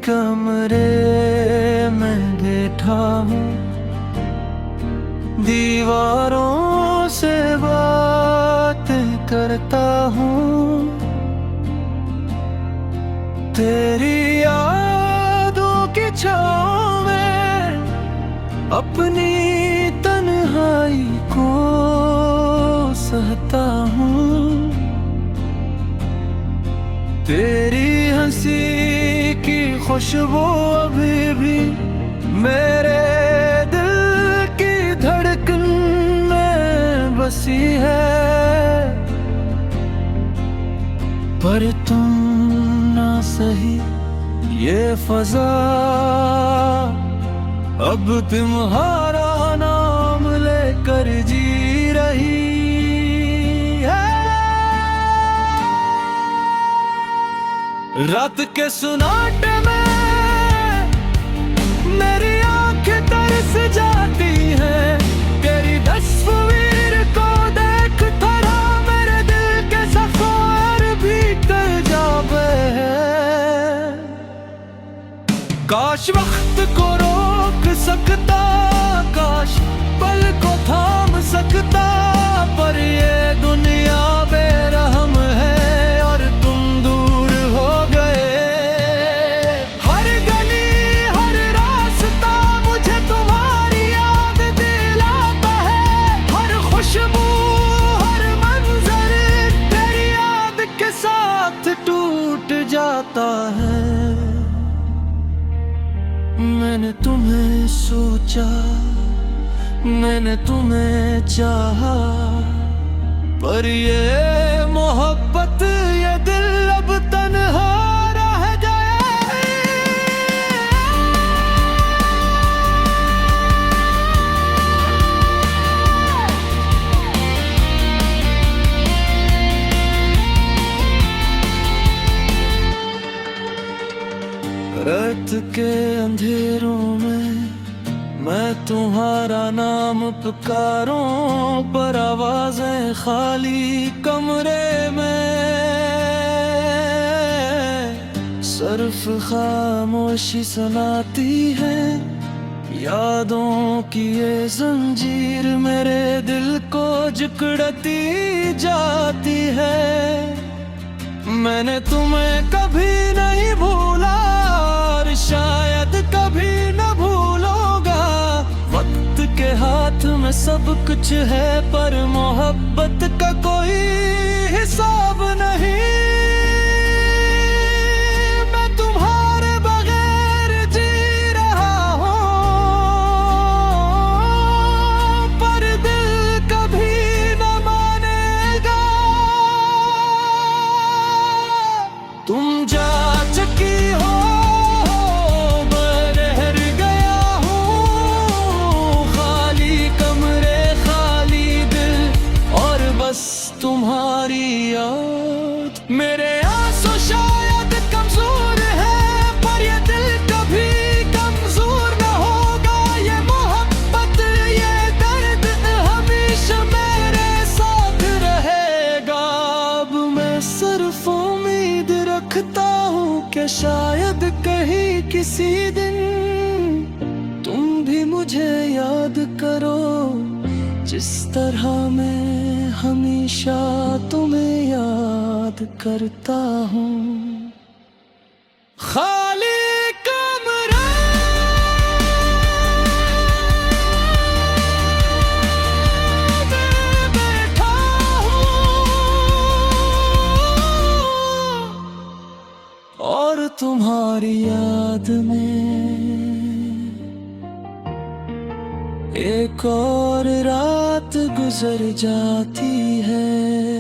कमरे में बैठा हूँ, दीवारों से बातें करता हूँ। तेरी यादों की छाँव में अपनी तन्हाई को सहता हूँ। तेरी हंसी की खुशबू अभी भी मेरे दिल की धड़कन में बसी है। पर तुम ना सही ये फजा अब तुम्हारा नाम लेकर जी रही है। रात के सुनाटे में मेरी आंखें तरस जाती हैं। तेरी तस्वीर को देख थोड़ा मेरे दिल के सफर भी कर जावे हैं। काश वक्त को रोक सकता, काश पल को थाम सकता, पर ये दुनिया बेरहम है और तुम दूर हो गए। हर गली हर रास्ता मुझे तुम्हारी याद दिलाता है। हर खुशबू हर मंजर तेरी याद के साथ टूट जाता है। मैंने तुम्हें सोचा, मैंने तुम्हें चाहा, पर ये मोहब्बत ये दिल अब तन्हा रह गया। रात के अंधेरों में मैं तुम्हारा नाम पुकारूं, पर आवाजें खाली कमरे में सिर्फ खामोशी सुनाती है। यादों की ये जंजीर मेरे दिल को जकड़ती जाती है। मैंने तुम्हें कभी नहीं भूला और शायद कभी न भूलूंगा। वक्त के हाथ में सब कुछ है, पर मोहब्बत का कोई हिसाब नहीं। मैं तुम्हारे बगैर जी रहा हूँ, पर दिल कभी न मानेगा। तुम जा चुकी हो, तुम्हारी याद मेरे आंसू शायद कमजोर है, पर ये दिल कभी कमजोर न होगा। ये मोहब्बत ये दर्द हमेशा मेरे साथ रहेगा। अब मैं सिर्फ उम्मीद रखता हूँ कि शायद कहीं किसी दिन तुम भी मुझे याद करो, जिस तरह मैं हमेशा तुम्हें याद करता हूँ। खाली कमरा में बैठा हूँ और तुम्हारी याद में एक और रात गुजर जाती है।